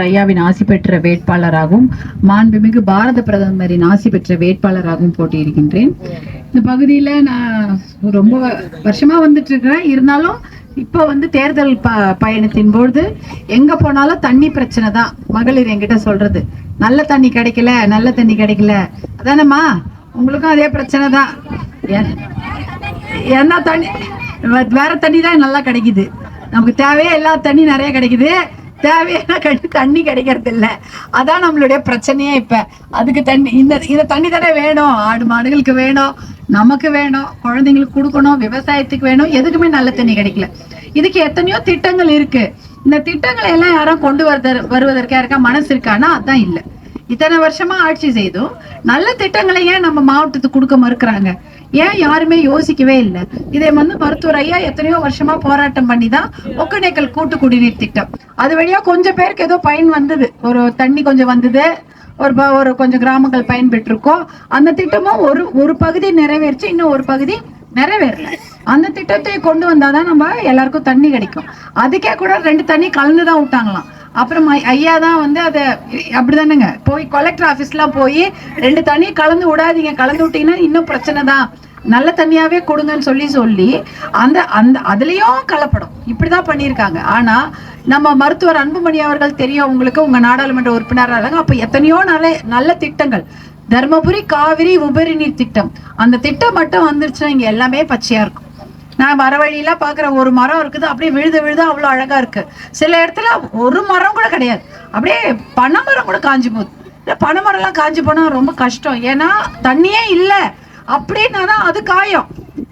ஐயாவின் ஆசி பெற்ற வேட்பாளராகவும் மாண்புமிகு பாரத பிரதமரின் ஆசி பெற்ற வேட்பாளராகவும் போட்டியிடுகின்றேன். இந்த பகுதியில நான் ரொம்ப வருஷமா வந்துட்டு இருக்கிறேன். இருந்தாலும் இப்ப தேர்தல் பயணத்தின் பொழுது எங்க போனாலும் தண்ணி பிரச்சனை தான். மகளிர் என்கிட்ட சொல்றது, நல்ல தண்ணி கிடைக்கல, நல்ல தண்ணி கிடைக்கல. அதானம்மா, உங்களுக்கும் அதே பிரச்சனை தான். என்ன தண்ணி, வேற தண்ணி தான் நல்லா கிடைக்குது. நமக்கு தேவையே எல்லா தண்ணி நிறைய கிடைக்குது, தேவையான தண்ணி கிடைக்கிறது இல்லை. அதான் நம்மளுடைய பிரச்சனையே. இப்ப அதுக்கு தண்ணி, இந்த தண்ணி தானே வேணும். ஆடு மாடுகளுக்கு வேணும், நமக்கு வேணும், குழந்தைங்களுக்கு கொடுக்கணும், விவசாயத்துக்கு வேணும். எதுக்குமே நல்ல தண்ணி கிடைக்கல. இதுக்கு எத்தனையோ திட்டங்கள் இருக்கு. இந்த திட்டங்களை எல்லாம் யாரும் கொண்டு வருவதற்கு யாருக்கா மனசு இருக்கானா? அதான் இல்லை. இத்தனை வருஷமா ஆட்சி செய்தும் நல்ல திட்டங்களை ஏன் நம்ம மாவட்டத்துக்கு கொடுக்க மறுக்கிறாங்க? ஏன் யாருமே யோசிக்கவே இல்லை? இதை மருத்துவர் ஐயா எத்தனையோ வருஷமா போராட்டம் பண்ணிதான் ஒக்கநேக்கல் கூட்டு குடிநீர் திட்டம், அது வழியா கொஞ்சம் பேருக்கு ஏதோ பயன் வந்தது. ஒரு தண்ணி கொஞ்சம் வந்தது, ஒரு கொஞ்சம் கிராமங்கள் பயன்பெற்றிருக்கோம். அந்த திட்டமும் ஒரு பகுதி நிறைவேறிச்சு, இன்னும் ஒரு பகுதி நிறைவேறல. அந்த திட்டத்தை கொண்டு வந்தாதான் நம்ம எல்லாருக்கும் தண்ணி கிடைக்கும். அதுக்கே கூட 2 தண்ணி கலந்துதான் விட்டாங்களாம். அப்புறம் ஐயா தான் அதை அப்படிதானுங்க போய் கலெக்டர் ஆபீஸ்லாம் போய் 2 தண்ணி கலந்து விடாதீங்க, கலந்து விட்டீங்கன்னா இன்னும் பிரச்சனை தான், நல்ல தண்ணியாவே கொடுங்கன்னு சொல்லி அதுலயும் கலப்படம் இப்படிதான் பண்ணியிருக்காங்க. ஆனா நம்ம மருத்துவர் அன்புமணி அவர்கள் தெரியும் உங்களுக்கு, உங்க நாடாளுமன்ற உறுப்பினராக இருக்காங்க. அப்ப எத்தனையோ நல்ல திட்டங்கள், தர்மபுரி காவிரி உபரி நீர் திட்டம், அந்த திட்டம் மட்டும் வந்துருச்சுன்னா இங்க எல்லாமே பச்சையா இருக்கும். நான் வர வழியெல்லாம் பாக்குறேன், ஒரு மரம் இருக்குது, அப்படியே விழுது அவ்வளவு அழகா இருக்கு. சில இடத்துல ஒரு மரம் கூட கிடையாது, அப்படியே பனைமரம் கூட காஞ்சி போகுது. பனைமரம் எல்லாம் காஞ்சி போனா ரொம்ப கஷ்டம், ஏன்னா தண்ணியே இல்லை. அப்படின்னா அது காயம்,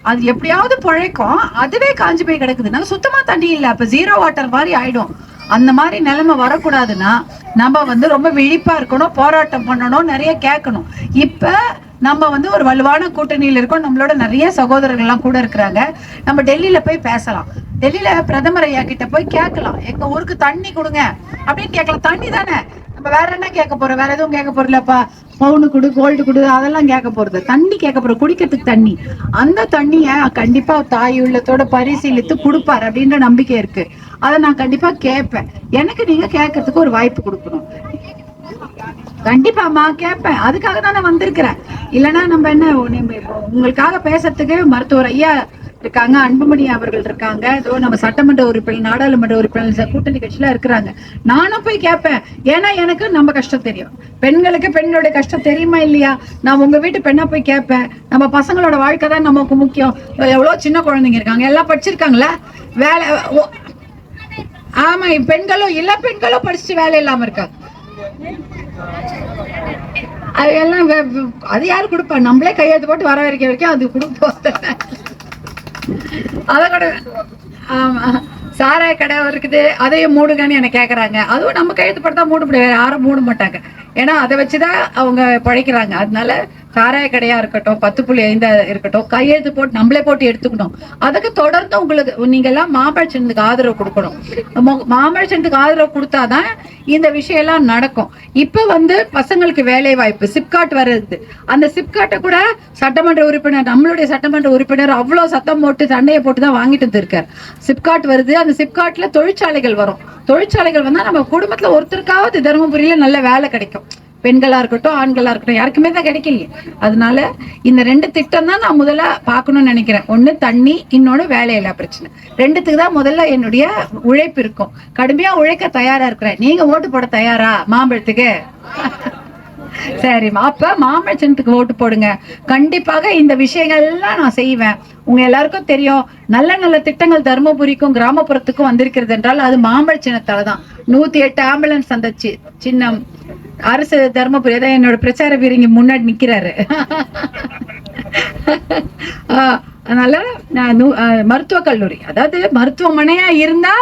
அது எப்படியாவது பிழைக்கும், அதுவே காஞ்சி போய் கிடக்குதுன்னா சுத்தமா தண்ணி இல்லை. அப்ப 0 வாட்டர் மாதிரி ஆயிடும். அந்த மாதிரி நிலைமை வரக்கூடாதுன்னா நம்ம ரொம்ப விழிப்பா இருக்கணும், போராட்டம் பண்ணணும், நிறைய கேட்கணும். இப்ப நம்ம ஒரு வலுவான கூட்டணியில் இருக்கோம். நம்மளோட நிறைய சகோதரர்கள் எல்லாம் கூட இருக்கிறாங்க. நம்ம டெல்லியில போய் பேசலாம், டெல்லியில பிரதமர் ஐயா கிட்ட போய் கேட்கலாம், எங்க ஊருக்கு தண்ணி கொடுங்க அப்படின்னு கேட்கலாம். தண்ணி தானே, நம்ம வேற என்ன கேட்க போறோம்? வேற எதுவும் கேட்க போறலப்பா, பவுனு கொடு, கோல்டு கொடு, அதெல்லாம் கேட்க போறது. தண்ணி கேட்க போறோம், குடிக்கிறதுக்கு தண்ணி. அந்த தண்ணிய கண்டிப்பா தாய் உள்ளத்தோட பரிசீலித்து கொடுப்பாரு அப்படின்ற நம்பிக்கை இருக்கு. அதை நான் கண்டிப்பா கேட்பேன். எனக்கு நீங்க கேட்கறதுக்கு ஒரு வாய்ப்பு கொடுக்கணும். கண்டிப்பாமா கேட்பேன், அதுக்காக தான் நான் வந்திருக்கிறேன். இல்லைன்னா நம்ம என்ன, உங்களுக்காக பேசுறதுக்கு மருத்துவர் ஐயா இருக்காங்க, அன்புமணி அவர்கள் இருக்காங்க, நம்ம சட்டமன்ற உறுப்பினர், நாடாளுமன்ற உறுப்பினர், கூட்டணி கட்சியில இருக்கிறாங்க. நானும் போய் கேட்பேன். ஏன்னா எனக்கு நம்ம கஷ்டம் தெரியும், பெண்களுக்கு பெண்களுடைய கஷ்டம் தெரியுமா இல்லையா? நான் உங்க வீட்டு பெண்ணா போய் கேட்பேன். நம்ம பசங்களோட வாழ்க்கை தான் நமக்கு முக்கியம். எவ்வளவு சின்ன குழந்தைங்க இருக்காங்க, எல்லாம் படிச்சிருக்காங்களா? வேலை, ஆமா, பெண்களும் எல்லா பெண்களும் படிச்சுட்டு வேலை இல்லாம இருக்காங்க. அதெல்லாம் அது யாரு கொடுப்பா? நம்மளே கையெழுத்து போட்டு வர வரைக்கும் அது கொடுப்போம். அத கூட ஆமா, சாராய கடை இருக்குது, அதையும் மூடுங்கன்னு என்ன கேக்குறாங்க. அதுவும் நம்ம கையெழுத்து போட்டா மூட முடியாது, யாரும் மூட மாட்டாங்க. ஏன்னா அதை வச்சுதான் அவங்க பழைக்கிறாங்க. அதனால சாராய கடையா இருக்கட்டும், 10.5 இருக்கட்டும், கையெழுத்து போட்டு நம்மளே போட்டு எடுத்துக்கணும். அதுக்கு தொடர்ந்து உங்களுக்கு நீங்க எல்லாம் மாம்பழ சின்னத்துக்கு ஆதரவு கொடுக்கணும். மாம்பழ சின்னத்துக்கு ஆதரவு கொடுத்தாதான் இந்த விஷயம் எல்லாம் நடக்கும். இப்ப பசங்களுக்கு வேலை வாய்ப்பு சிப்காட் வருது. அந்த சிப்காட்டை கூட சட்டமன்ற உறுப்பினர், நம்மளுடைய சட்டமன்ற உறுப்பினர் அவ்வளவு சத்தம் போட்டு சண்டையை போட்டுதான் வாங்கிட்டு வந்திருக்காரு. சிப்காட் வருது, அந்த சிப்காட்ல தொழிற்சாலைகள் வரும். தொழிற்சாலைகள் வந்தா நம்ம குடும்பத்துல ஒருத்தருக்காவது தருமபுரியில நல்ல வேலை கிடைக்கும். பெண்களா இருக்கட்டும், ஆண்களா இருக்கட்டும், யாருக்குமே தான் கிடைக்கலையே. அதனால இந்த 2 திட்டம் தான் நான் முதல்ல பார்க்கணும்னு நினைக்கிறேன். ஒண்ணு தண்ணி, இன்னொன்னு வேலையில்லா பிரச்சனை. 2த்துக்கு தான் முதல்ல என்னுடைய உழைப்பு இருக்கும். கடுமையா உழைக்க தயாரா இருக்கிறேன். நீங்க ஓட்டு போட தயாரா மாம்பழத்துக்கு? சரிம்மா, அப்ப மாம்பழ சின்னத்துக்கு ஓட்டு போடுங்க. கண்டிப்பாக இந்த விஷயங்கள் எல்லாம் நான் செய்வேன். உங்க எல்லாருக்கும் தெரியும், நல்ல நல்ல திட்டங்கள் தருமபுரிக்கும் கிராமப்புறத்துக்கும் வந்திருக்கிறது என்றால் அது மாம்பழ சின்னத்தாலதான். 108 ஆம்புலன்ஸ் அந்த சின்னம் அரசு தருமபுரி தான். என்னோட பிரச்சார வீரங்க முன்னாடி நிக்கிறாரு. அதனால மருத்துவக் கல்லூரி, அதாவது மருத்துவமனையா இருந்தா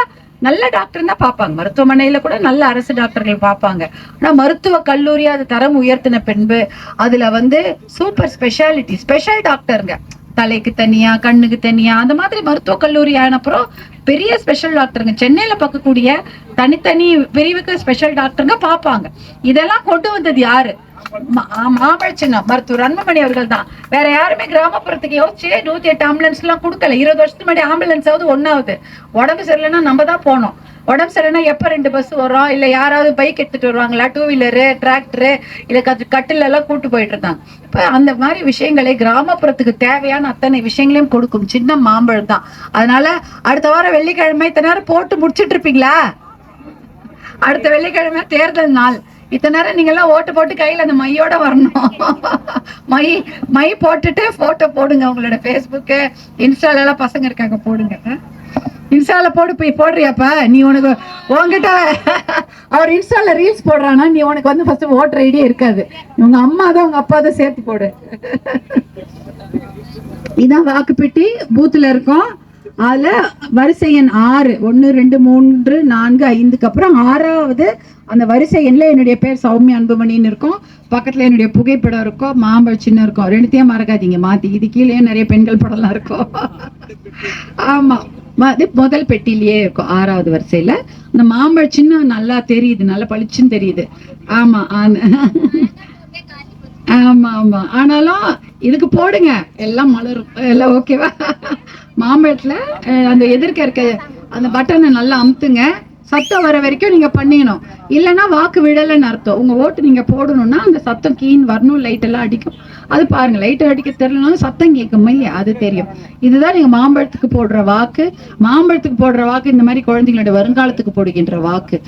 நல்ல டாக்டர் தான் பார்ப்பாங்க. மருத்துவமனையில கூட நல்ல அரசு டாக்டர்கள் பார்ப்பாங்க. ஆனா மருத்துவ கல்லூரி அது தரம் உயர்த்தின பின்பு அதுல சூப்பர் ஸ்பெஷாலிட்டி, ஸ்பெஷல் டாக்டருங்க, தலைக்கு தனியா, கண்ணுக்கு தனியா, அந்த மாதிரி மருத்துவ கல்லூரி ஆனப்புறம் பெரிய ஸ்பெஷல் டாக்டருங்க சென்னையில பார்க்கக்கூடிய தனித்தனி பிரிவுக்கு ஸ்பெஷல் டாக்டருங்க பார்ப்பாங்க. இதெல்லாம் கொண்டு வந்தது யாரு? மாம்பழ சின்னம் மருத்துவர் அன்புமணி அவர்கள் தான். வேற யாருமே கிராமப்புறத்துக்கு யோசிச்சு 108 ஆம்புலன்ஸ் எல்லாம் கொடுக்கல. 20 வருஷத்துக்கு முன்னாடி ஆம்புலன்ஸாவது ஒன்னாவது. உடம்பு சரியில்லைன்னா நம்ம தான் போனோம். உடம்பு சரியில்லைன்னா எப்ப 2 பஸ் வரும், இல்ல யாராவது பைக் எடுத்துட்டு வருவாங்களா, 2 வீலரு, டிராக்டரு, இல்ல கட்டில எல்லாம் கூட்டு போயிட்டு இருந்தாங்க. இப்ப அந்த மாதிரி விஷயங்களை கிராமப்புறத்துக்கு தேவையான அத்தனை விஷயங்களையும் கொடுக்கும் சின்ன மாம்பழம் தான். அதனால அடுத்த வாரம் வெள்ளிக்கிழமை இத்தனை நேரம் போட்டு முடிச்சிட்டு இருப்பீங்களா? அடுத்த வெள்ளிக்கிழமை தேர்தல் நாள். இத்தனை நேரம் நீங்க எல்லாம் ஓட்டு போட்டு கையில அந்த மையோட வரணும். மை போட்டுட்டு போட்டோ போடுங்க. உங்களோட பேஸ்புக்கு இன்ஸ்டால எல்லாம் பசங்க இருக்காங்க, போடுங்க. இன்ஸ்டால போய் போடுறியாப்பா நீ? உனக்கு உங்ககிட்ட அவர் இன்ஸ்டால ரீல்ஸ் போடுறானா, நீ உனக்கு வந்து ஃபர்ஸ்ட் ஓட்டர் ஐடியே இருக்காது. உங்க அம்மா தான் உங்க அப்பா தான் சேர்த்து போடு. இதான் வாக்குப்பெட்டி பூத்துல இருக்கும். அதுல வரிசை எண் 6, 1 2 3 4 5க்கு அப்புறம் 6வது அந்த வரிசை எண்ல என்னுடைய பேர் சௌமியா அன்புமணின்னு இருக்கும். பக்கத்துல என்னுடைய புகைப்படம் இருக்கும், மாம்பழ சின்னம் இருக்கும். ரெண்டுத்தையும் மறக்காதீங்க மாத்தி. இது கீழே நிறைய பெண்கள் படம்லாம் இருக்கும். ஆமா, அது முதல் பெட்டிலேயே இருக்கும் 6வது வரிசையில. இந்த மாம்பழ சின்னம் நல்லா தெரியுது, நல்லா பளிச்சுன்னு தெரியுது. ஆமா ஆமா ஆமா. ஆனாலும் இதுக்கு போடுங்க, எல்லாம் மலரும், எல்லாம் ஓகேவா? மாம்பழத்துல அந்த எதிர்க்க இருக்க அந்த பட்டனை நல்லா அமுத்துங்க. சத்தம் வர வரைக்கும் நீங்க பண்ணிக்கணும். இல்லைன்னா வாக்கு விடலைன்னு அர்த்தம். உங்க ஓட்டு நீங்க போடணும்னா அந்த சத்தம் கீன் வரணும், லைட் எல்லாம் அடிக்கும். அது பாருங்க, லைட் அடிக்க தெரியலனாலும் சத்தம் கேட்கும் இல்லையா, அது தெரியும். இதுதான் நீங்க மாம்பழத்துக்கு போடுற வாக்கு. மாம்பழத்துக்கு போடுற வாக்கு இந்த மாதிரி குழந்தைங்களோட வருங்காலத்துக்கு போடுகின்ற வாக்கு.